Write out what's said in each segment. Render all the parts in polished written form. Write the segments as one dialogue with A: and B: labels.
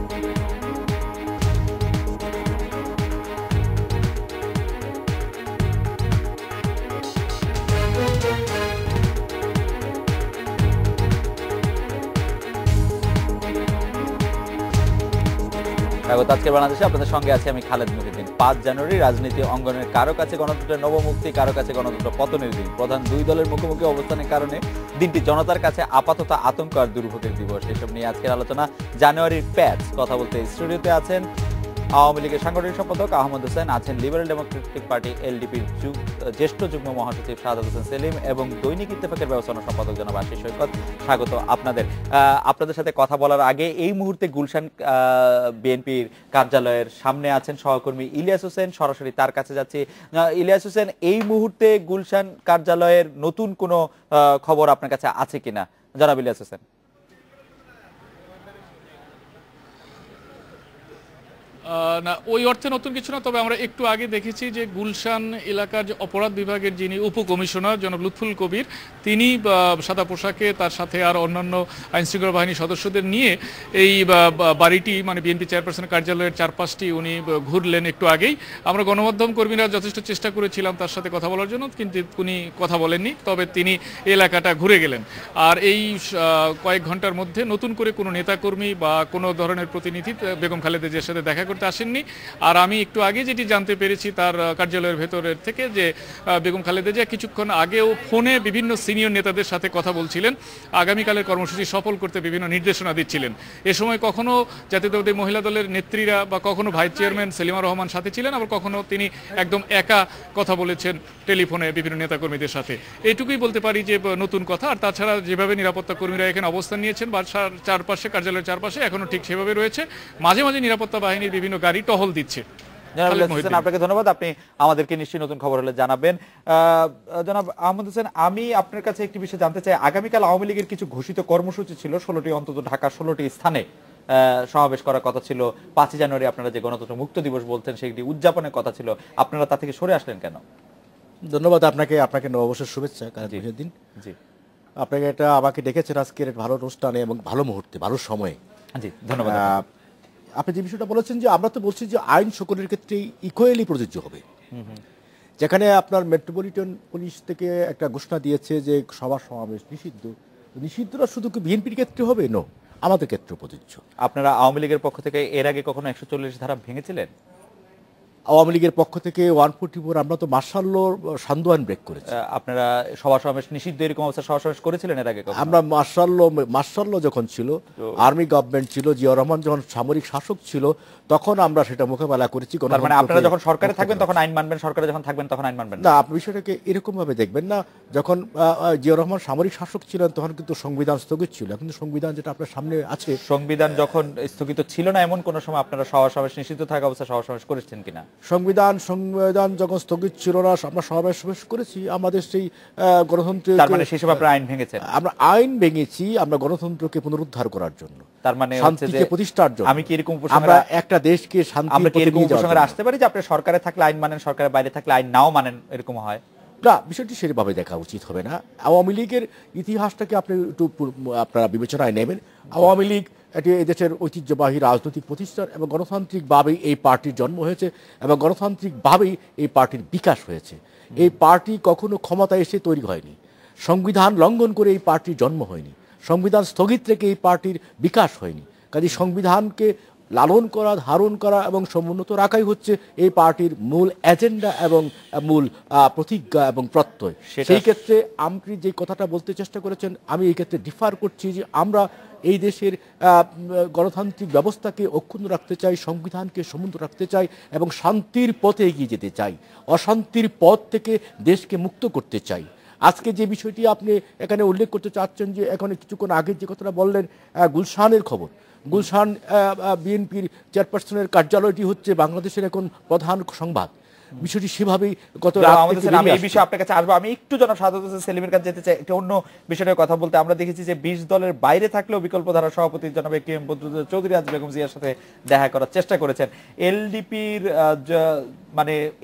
A: স্বাগত আজকের বাংলাদেশে, আপনাদের সঙ্গে আছি আমি খালেদ মুহিউদ্দিন। ৫ জানুয়ারি রাজনীতি অঙ্গনের কারো কাছে গণতন্ত্রের নবমুক্তি, কারো কাছে গণতন্ত্র পতনের দিন। প্রধান দুই দলের মুখোমুখি অবস্থানের কারণে দিনটি জনতার কাছে আপাতত আতঙ্ক আর দুর্ভোগের দিবস। এসব নিয়ে আজকের আলোচনা। জানুয়ারির প্যাচ কথা বলতে স্টুডিওতে আছেন আওয়ামী লীগের সাংগঠনিক সম্পাদক আহমদ হোসেন, আছেন লিবারেল ডেমোক্রেটিক পার্টি এলডিপির জ্যেষ্ঠ যুগ্ম মহাসচিব শাহাদাত হোসেন সেলিম এবং দৈনিক ইত্তেফাকের ব্যবস্থাপনা সম্পাদক জনাব আশিস সৈকত। স্বাগত আপনাদের। আপনাদের সাথে কথা বলার আগে এই মুহূর্তে গুলশান বিএনপির কার্যালয়ের সামনে আছেন সহকর্মী ইলিয়াস হোসেন, সরাসরি তার কাছে যাচ্ছি। ইলিয়াস হোসেন, এই মুহূর্তে গুলশান কার্যালয়ের নতুন কোনো খবর আপনার কাছে আছে কিনা? জনাব ইলিয়াস হোসেন।
B: না, ওই অর্থে নতুন কিছু না, তবে আমরা একটু আগে দেখেছি যে গুলশান এলাকার যে অপরাধ বিভাগের যিনি উপকমিশনার জনাব লুৎফুল কবির, তিনি সাদা পোশাকে তার সাথে আর অন্যান্য আইনশৃঙ্খলা বাহিনীর সদস্যদের নিয়ে এই বাড়িটি মানে বিএনপি চেয়ারপারসনের কার্যালয়ের চারপাশটি উনি ঘুরলেন একটু আগেই। আমরা গণমাধ্যম কর্মীরা যথেষ্ট চেষ্টা করেছিলাম তার সাথে কথা বলার জন্য, কিন্তু উনি কথা বলেননি, তবে তিনি এলাকাটা ঘুরে গেলেন। আর এই কয়েক ঘন্টার মধ্যে নতুন করে কোনো নেতাকর্মী বা কোনো ধরনের প্রতিনিধি বেগম খালেদা জিয়ার সাথে দেখা করতে আসেননি। আর আমি একটু আগে যেটি জানতে পেরেছি তার কার্যালয়ের ভেতরের থেকে, যে বেগম খালেদা জিয়া কিছুক্ষণ আগেও ফোনে বিভিন্ন সিনিয়র নেতাদের সাথে কথা বলছিলেন, আগামীকালের কর্মসূচি সফল করতে বিভিন্ন নির্দেশনা দিচ্ছিলেন। এ সময় কখনো জাতীয়তাবাদী মহিলা দলের নেত্রীরা বা কখনো ভাইস চেয়ারম্যান সেলিমা রহমান সাথে ছিলেন, আবার কখনো তিনি একদম একা কথা বলেছেন টেলিফোনে বিভিন্ন নেতাকর্মীদের সাথে। এইটুকুই বলতে পারি যে নতুন কথা। আর তাছাড়া যেভাবে নিরাপত্তা কর্মীরা এখানে অবস্থান নিয়েছেন বাসার চারপাশে, কার্যালয়ের চারপাশে এখনো ঠিক সেভাবে রয়েছে। মাঝে মাঝে নিরাপত্তা বাহিনীর বিভিন্ন গাড়ি টহল দিচ্ছে।
A: আপনাকে ধন্যবাদ। আপনি আমাদেরকে নিশ্চয়ই নতুন খবর হলে জানাবেন। জনাব আহমদ হোসেন, আমি আপনার কাছে একটি বিষয় জানতে চাই। আগামীকাল আওয়ামী লীগের কিছু ঘোষিত কর্মসূচি ছিল, 16টি অন্তত ঢাকার 16টি স্থানে সমাবেশ করার কথা ছিল। 5 জানুয়ারি আপনারা যে গণতন্ত্র মুক্ত দিবস বলতেন সেটি উদযাপনের কথা ছিল, আপনারা তা থেকে সরে আসলেন কেন?
C: ধন্যবাদ আপনাকে নববর্ষের শুভেচ্ছা। দিন
A: জি,
C: আপনাকে এটা আমাকে ডেকেছেন আজকের ভালো অনুষ্ঠানে এবং ভালো মুহূর্তে, ভালো সময়ে।
A: জি ধন্যবাদ।
C: আপনি যে বিষয়টা বলেছেন যে আমরা তো বলছি যে আইন সকলের ক্ষেত্রেই ইকুয়ালি প্রযোজ্য হবে। যেখানে আপনার মেট্রোপলিটন পুলিশ থেকে একটা ঘোষণা দিয়েছে যে সভা সমাবেশ নিষিদ্ধটা শুধু কি বিএনপির ক্ষেত্রে হবে? নো, আমাদের ক্ষেত্রে প্রযোজ্য।
A: আপনারা আওয়ামী লীগের পক্ষ থেকে এর আগে কখনো 140 ধারা ভেঙেছিলেন?
C: আওয়ামী লীগের পক্ষ থেকে 144 আমরা তো মার্শাল ল সান্ধ্য ব্রেক করেছি।
A: আপনারা সভা সমাবেশ নিষিদ্ধ এরকম অবস্থা সভা সমাবেশ করেছিলেন এর আগে?
C: আমরা মার্শাল ল যখন ছিল, আর্মি গভর্নমেন্ট ছিল, জিয়াউর রহমান যখন সামরিক শাসক ছিল, তখন আমরা সেটা মোকাবেলা করেছি।
A: মানে আপনারা যখন সরকারে থাকবেন তখন আইন মানবেন, সরকারে যখন থাকবেন তখন আইন মানবেন
C: না। আপনি বিষয়টাকে এরকম ভাবে দেখবেন না। যখন জিয়াউর রহমান সামরিক শাসক ছিলেন তখন কিন্তু সংবিধান স্থগিত ছিল। এখন সংবিধান যেটা আপনার সামনে আছে,
A: সংবিধান যখন স্থগিত ছিল না এমন কোন সময় আপনারা সভা সমাবেশ নিষিদ্ধ থাকা অবস্থায় সভা সমাবেশ করেছেন কিনা?
C: সংবিধান যখন স্থগিত ছিল না আমরা সমাবেশ করেছি। আমাদের সেই গণতন্ত্র,
A: তার মানে সেই সময় আপনারা আইন ভেঙেছেন?
C: আমরা আইন ভেঙেছি আমরা গণতন্ত্রকে পুনরুদ্ধার করার জন্য,
A: তার মানে
C: শান্তিকে প্রতিষ্ঠার জন্য।
A: আমি কি এরকম
C: আমরা একটা দেশকে শান্তি
A: আসতে পারি যে আপনি সরকারে থাকলে আইন মানেন, সরকারের বাইরে থাকলে আইন নাও মানেন, এরকম হয়
C: না? বিষয়টি সেভাবে দেখা উচিত হবে না। আওয়ামী লীগের ইতিহাসটাকে আপনি একটু আপনারা বিবেচনায় নেবেন। আওয়ামী লীগ এটি এদেশের ঐতিহ্যবাহী রাজনৈতিক প্রতিষ্ঠান এবং গণতান্ত্রিকভাবেই এই পার্টির জন্ম হয়েছে এবং গণতান্ত্রিকভাবেই এই পার্টির বিকাশ হয়েছে। এই পার্টি কখনো ক্ষমতায় এসে তৈরি হয়নি, সংবিধান লঙ্ঘন করে এই পার্টির জন্ম হয়নি, সংবিধান স্থগিত রেখে এই পার্টির বিকাশ হয়নি। কাজে সংবিধানকে লালন করা, ধারণ করা এবং সমুন্নত রাখাই হচ্ছে এই পার্টির মূল এজেন্ডা এবং মূল প্রতিজ্ঞা এবং প্রত্যয়। সেই ক্ষেত্রে আপনি যে কথাটা বলতে চেষ্টা করেছেন, আমি এই ক্ষেত্রে ডিফার করছি যে আমরা এই দেশের গণতান্ত্রিক ব্যবস্থাকে অক্ষুণ্ণ রাখতে চাই, সংবিধানকে সমুন্নত রাখতে চাই এবং শান্তির পথে এগিয়ে যেতে চাই, অশান্তির পথ থেকে দেশকে মুক্ত করতে চাই। আজকে যে বিষয়টি আপনি এখানে উল্লেখ করতে চাচ্ছেন, যে এখানে কিছুক্ষণ আগে যে কথাটা বললেন গুলশানের খবর, গুলশান বিএনপির চেয়ারপারসনের কার্যালয়টি হচ্ছে বাংলাদেশের এখন প্রধান সংবাদ। বিষয়টি সেভাবেই গত
A: এই বিষয়ে আপনার কাছে আসবো। আমি একটু জনাব শাহাদাত হোসেন সেলিমের কাছে যেতে চাই একটা অন্য বিষয়ের কথা বলতে। আমরা দেখেছি যে 20 দলের বাইরে থাকলেও বিকল্প ধারা সভাপতি জনাব একেএম বদরুদ্দোজা চৌধুরী আজ বেগম জিয়ার সাথে দেখা করার চেষ্টা করেছেন।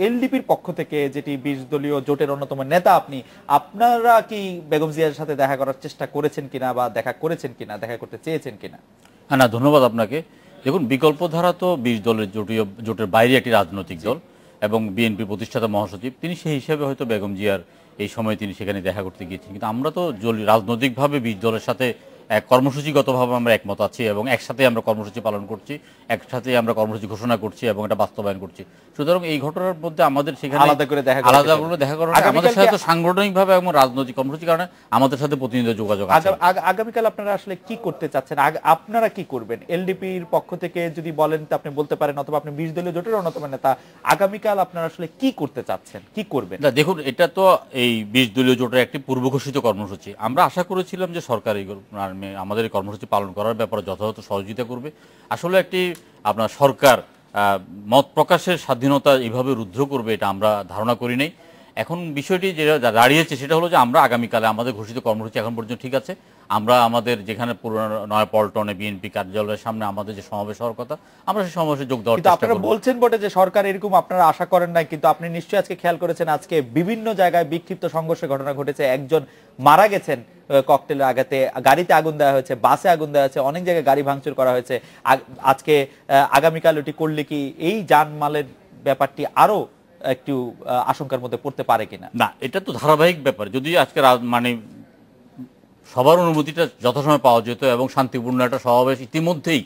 A: এলডিপির পক্ষ থেকে, যেটি 20 দলীয় জোটের অন্যতম নেতা আপনি, আপনারা কি বেগম জিয়ার সাথে দেখা করার চেষ্টা করেছেন কিনা বা দেখা করেছেন কিনা, দেখা করতে চেয়েছেন কিনা?
D: না, ধন্যবাদ আপনাকে। দেখুন, বিকল্পধারা তো 20 দলের জোটের বাইরে একটি রাজনৈতিক দল এবং বিএনপি প্রতিষ্ঠাতা মহাসচিব, তিনি সেই হিসেবে হয়তো বেগম জিয়ার এই সময় তিনি সেখানে দেখা করতে গিয়েছেন। কিন্তু আমরা তো রাজনৈতিকভাবে 20 দলের সাথে কর্মসূচিগতভাবে আমরা একমত আছি এবং একসাথে আমরা কর্মসূচি পালন করছি, একসাথে আমরা কর্মসূচি ঘোষণা করছি এবং এটা বাস্তবায়ন করছি। সুতরাং এই ঘটনার মধ্যে আমাদের সেখানে
A: আলাদা করে দেখা
D: করা আমাদের সাথে তো সাংগঠনিকভাবে এবং রাজনৈতিক কর্মসূচির কারণে আমাদের সাথে প্রতিনিয়ত যোগাযোগ আছে।
A: আগামীকাল আপনারা আসলে কি করতে চাচ্ছেন, আপনারা কি করবেন? এলডিপির পক্ষ থেকে যদি বলেন তো আপনি বলতে পারেন, অথবা আপনি 20 দলীয় জোটের অন্যতম নেতা, আগামীকাল আপনারা আসলে কি করতে চাচ্ছেন, কি করবেন?
D: না দেখুন, এটা তো এই 20 দলীয় জোটের একটি পূর্বঘোষিত কর্মসূচি। আমরা আশা করেছিলাম যে সরকার আমাদের এই কর্মসূচি পালন করার ব্যাপারে যথাযথ সহযোগিতা করবে। আসলে একটি আপনার সরকার মত প্রকাশের স্বাধীনতা এইভাবে রুদ্ধ করবে এটা আমরা ধারণা করি নাই। এখন বিষয়টি যেটা দাঁড়িয়েছে সেটা হলো যে আমরা আগামীকালে আমাদের ঘোষিত কর্মসূচি এখন পর্যন্ত ঠিক আছে। আমরা আমাদের যেখানে পুরনো নয়াপল্টনে বিএনপি কার্যালয়ের সামনে আমাদের যে সমাবেশ হওয়ার কথা, আমরা সেই সমাবেশে যোগ দেওয়ার চেষ্টা করব।
A: আপনারা বলছেন বটে যে সরকার এরকম আপনারা আশা করেন না, কিন্তু আপনি নিশ্চয়ই আজকে খেয়াল করেছেন আজকে বিভিন্ন জায়গায় বিক্ষিপ্ত সংঘর্ষের ঘটনা ঘটেছে, একজন মারা গেছেন ককটেলের আঘাতে, গাড়িতে আগুন দেওয়া হয়েছে, বাসে আগুন দেওয়া হয়েছে, অনেক জায়গায় গাড়ি ভাঙচুর করা হয়েছে। আজকে আগামীকাল ওটি করলে কি এই জানমালের ব্যাপারটি আরো একটু আশঙ্কার মধ্যে পড়তে পারে কিনা?
D: না, এটা তো ধারাবাহিক ব্যাপার। যদি আজকে মানে সবার অনুমতিটা যথাসময় পাওয়া যেত এবং শান্তিপূর্ণ একটা সমাবেশ, ইতিমধ্যেই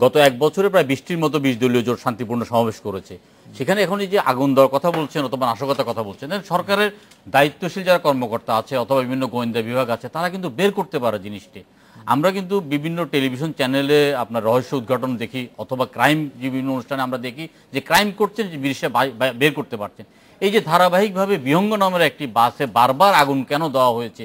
D: গত 1 বছরে প্রায় 20টির মতো 20 দলীয় জোট শান্তিপূর্ণ সমাবেশ করেছে, সেখানে এখন এই যে আগুন দেওয়ার কথা বলছেন অথবা নাশকতার কথা বলছেন, সরকারের দায়িত্বশীল যারা কর্মকর্তা আছে অথবা বিভিন্ন গোয়েন্দা বিভাগ আছে তারা কিন্তু বের করতে পারে জিনিসটি। আমরা কিন্তু বিভিন্ন টেলিভিশন চ্যানেলে আপনার রহস্য উদ্ঘাটন দেখি অথবা ক্রাইম বিভিন্ন অনুষ্ঠানে আমরা দেখি যে ক্রাইম করছেন, যে বিদেশে বের করতে পারছেন। এই যে ধারাবাহিকভাবে বিহঙ্গ নামের একটি বাসে বারবার আগুন কেন দেওয়া হয়েছে,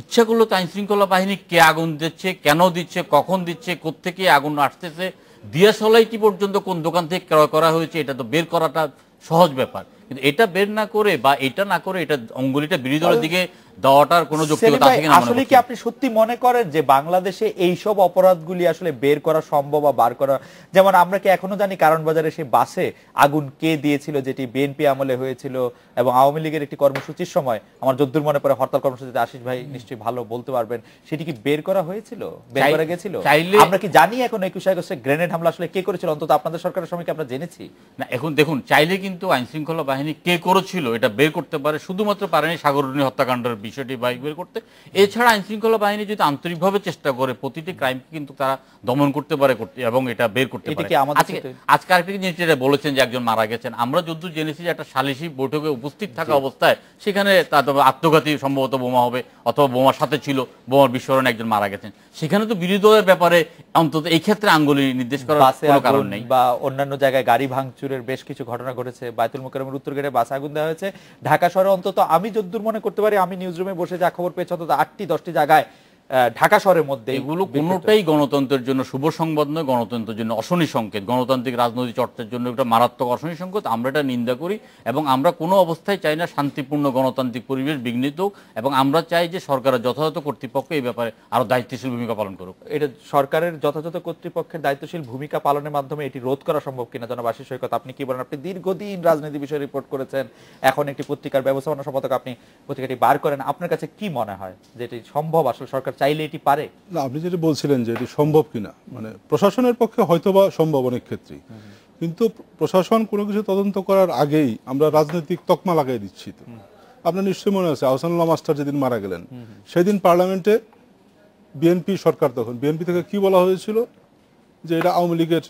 D: ইচ্ছা করলো তো আইনশৃঙ্খলা বাহিনী কে আগুন দিচ্ছে, কেন দিচ্ছে, কখন দিচ্ছে, কোত্থেকে আগুন আসতেছে, দিয়াশলাইটি পর্যন্ত কোন দোকান থেকে ক্রয় করা হয়েছে, এটা তো বের করাটা সহজ ব্যাপার। কিন্তু এটা বের না করে বা এটা না করে এটা অঙ্গুলিটা বিরোধী দলের দিকে দেওয়াটার কোনো যৌক্তিকতা আছে কিনা?
A: আসলে কি আপনি সত্যি মনে করেন যে বাংলাদেশে এই সব অপরাধগুলি আসলে বের করা সম্ভব বা বার করা? যেমন আমরা কি এখনো জানি কারণ বাজারে সেই বাসে আগুন কে দিয়েছিল, যেটি বিএনপি আমলে হয়েছিল এবং আওয়ামী লীগের একটি কর্মসূচির সময়, আমার যদ্দূর মনে পড়ে হরতাল কর্মসূচিতে আশিস ভাই নিশ্চয়ই ভালো বলতে পারবেন, সেটি কি বের করা হয়েছিল, বের করা গেছিল? আমরা কি জানি এখন 21 আগস্টে গ্রেনেড হামলা আসলে কে করেছিল? অন্তত আপনাদের সরকারের সময় কি আমরা জেনেছি?
D: না, এখন দেখুন, চাইলে কিন্তু আইনশৃঙ্খলা বাহিনী কে করেছিল এটা বের করতে পারে, শুধুমাত্র পারেনি সাগররুনি হত্যাকাণ্ডের বিষয়টি বের করতে। এছাড়া আইনশৃঙ্খলা বাহিনী যদি আন্তরিকভাবে চেষ্টা করে প্রতিটি ক্রাইমকে কিন্তু তারা দমন করতে পারে এবং এটা বের করতে পারে। আজকে আরেকটি জিনিস যেটা বলেছেন যে একজন মারা গেছেন, আমরা যদ্দূর জেনেছি যে একটা সালিশি বৈঠকে উপস্থিত থাকা অবস্থায় সেখানে আত্মঘাতী সম্ভবত বোমা হবে অথবা বোমার সাথে ছিল, বোমার বিস্ফোরণে একজন মারা গেছেন। সেখানে তো বিরোধী দলের ব্যাপারে অন্তত এই ক্ষেত্রে আঙ্গুলি নির্দেশ করার কোনো কারণ নেই।
A: বা অন্যান্য জায়গায় গাড়ি ভাঙচুরের বেশ কিছু ঘটনা ঘটেছে, বায়তুল মোকাররমের উত্তর গেটে বাসে আগুন দেওয়া হয়েছে। ঢাকা শহরে অন্তত আমি যদ্দূর মনে করতে পারি, আমি নিউজ রুমে বসে যা খবর পেয়েছি, অন্তত 8টি-10টি জায়গায় ঢাকা শহরের মধ্যে
D: এগুলো কোনোটাই গণতন্ত্রের জন্য শুভ সংবাদ নয়, গণতন্ত্রের জন্য অশনি সংকেত, গণতান্ত্রিক রাজনৈতিক চর্চার জন্য একটা মারাত্মক অশনি সংকেত। আমরা এটা নিন্দা করি এবং আমরা কোনো অবস্থায় চাই না শান্তিপূর্ণ গণতান্ত্রিক পরিবেশ বিঘ্নিত হোক, এবং আমরা চাই যে সরকারের যথাযথ কর্তৃপক্ষ এই ব্যাপারে আরো দায়িত্বশীল ভূমিকা পালন করুক।
A: এটা সরকারের যথাযথ কর্তৃপক্ষের দায়িত্বশীল ভূমিকা পালনের মাধ্যমে এটি রোধ করা সম্ভব কিনা? জনাব আশিস সৈকত, আপনি কি বলেন? আপনি দীর্ঘদিন রাজনীতি বিষয়ে রিপোর্ট করেছেন, এখন একটি পত্রিকার ব্যবস্থাপনা সম্পাদক, আপনি পত্রিকাটি বার করেন, আপনার কাছে কি মনে হয় যে এটি সম্ভব? আসলে সরকার চাইলে এটি পারে?
E: না, আপনি যেটা বলছিলেন যে এটি সম্ভব কিনা, মানে প্রশাসনের পক্ষে হয়তোবা সম্ভব অনেক ক্ষেত্রেই, কিন্তু প্রশাসন কোনো কিছু তদন্ত করার আগেই আমরা রাজনৈতিক তকমা লাগাই দিচ্ছি। তো আপনার নিশ্চয়ই মনে আছে আহসানুল্লাহ মাস্টার যেদিন মারা গেলেন, সেদিন পার্লামেন্টে বিএনপি সরকার, তখন বিএনপি থেকে কি বলা হয়েছিল যে এটা আওয়ামী লীগের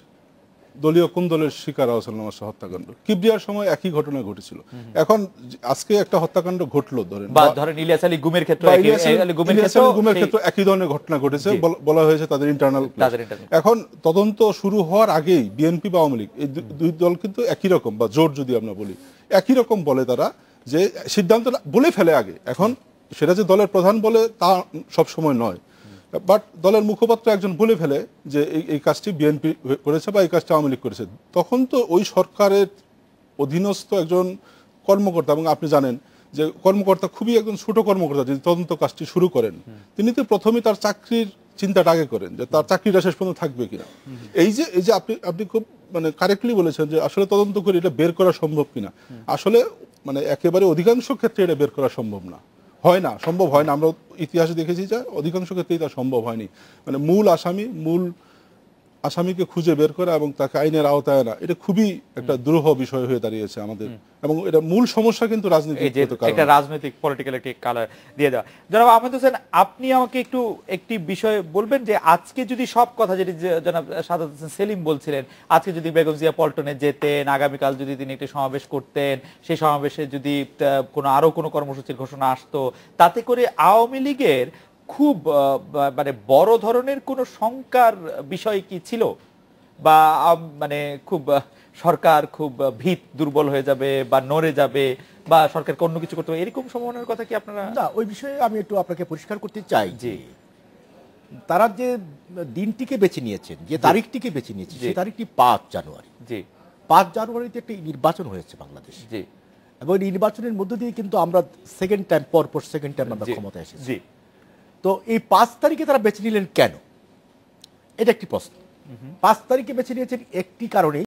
E: দলীয় কোন দলের শিকার আহসানুল্লাহ মাস্টার হত্যাকাণ্ড। কিবরিয়ার সময় একই ঘটনা ঘটেছিল। এখন আজকে একটা হত্যাকাণ্ড ঘটলো, ধরেন
A: ইলিয়াস আলী গুমের ক্ষেত্রে
E: একই ধরনের ঘটনা ঘটেছে, বলা হয়েছে তাদের ইন্টারনাল। এখন তদন্ত শুরু হওয়ার আগেই বিএনপি বা আওয়ামী লীগ এই দুই দল কিন্তু একই রকম, বা জোট যদি আমরা বলি একই রকম বলে, তারা যে সিদ্ধান্ত বলে ফেলে আগে। এখন সেটা যে দলের প্রধান বলে তা সব সময় নয়, বাট দলের মুখপাত্র একজন বলে ফেলে যে এই কাজটি বিএনপি করেছে বা এই কাজটি আওয়ামী লীগ করেছে, তখন তো ওই সরকারের অধীনস্থ একজন কর্মকর্তা, এবং আপনি জানেন যে কর্মকর্তা খুবই একজন ছোট কর্মকর্তা, যদি তদন্ত কাজটি শুরু করেন তিনি তো প্রথমেই তার চাকরির চিন্তাটা আগে করেন যে তার চাকরিটা শেষ পর্যন্ত থাকবে কিনা। এই যে আপনি খুব মানে কারেক্টলি বলেছেন যে আসলে তদন্ত করে এটা বের করা সম্ভব কিনা, আসলে মানে একেবারে অধিকাংশ ক্ষেত্রে এটা বের করা সম্ভব না, হয় না, সম্ভব হয় না। আমরা ইতিহাসে দেখেছি যে অধিকাংশ ক্ষেত্রেই তা সম্ভব হয়নি। মানে মূল আসামি, মূল আসামিকে খুঁজে বের করা এবং তাকে আইনের আওতায় আনা, এটা খুবই একটা দুরূহ বিষয় হয়ে দাঁড়িয়েছে আমাদের, এবং এটা মূল সমস্যা কিন্তু
A: একটা রাজনৈতিক পলিটিক্যাল একটি কালার দিয়ে দেওয়া। জনাব আহমেদ হোসেন, আপনি আমাকে একটি বিষয় বলবেন যে আজকে যদি সব কথা যেটি জনাব সাদাত হোসেন সেলিম বলছিলেন, আজকে যদি বেগম জিয়া পল্টনে যেতেন, আগামীকাল যদি তিনি একটি সমাবেশ করতেন, সেই সমাবেশে যদি আরো কোনো কর্মসূচির ঘোষণা আসতো, তাতে করে আওয়ামী লীগের খুব মানে বড় ধরনের কোনো শঙ্কার বিষয় কি ছিল, বা মানে খুব সরকার খুব ভিত দুর্বল হয়ে যাবে বা নড়ে যাবে বা সরকারকে অন্য কিছু করতে হবে, এরকম সম্ভাবনার কথা কি আপনারা?
C: না, ওই বিষয়ে আমি একটু আপনাকে পরিষ্কার করতে চাই
A: জি,
C: তারা যে দিনটিকে বেছে নিয়েছেন, যে তারিখটিকে বেছে নিয়েছেন, সেই তারিখটি 5 জানুয়ারি।
A: জি,
C: 5 জানুয়ারিতে একটি নির্বাচন হয়েছে বাংলাদেশে,
A: জি,
C: এবং এই নির্বাচনের মধ্য দিয়ে কিন্তু আমরা সেকেন্ড টাইম আমরা ক্ষমতায় এসেছি।
A: জি,
C: তো এই 5 তারিখে তারা বেছে নিলেন কেন, এটা একটি প্রশ্ন। 5 তারিখে বেছে নিয়েছেন একটি কারণেই,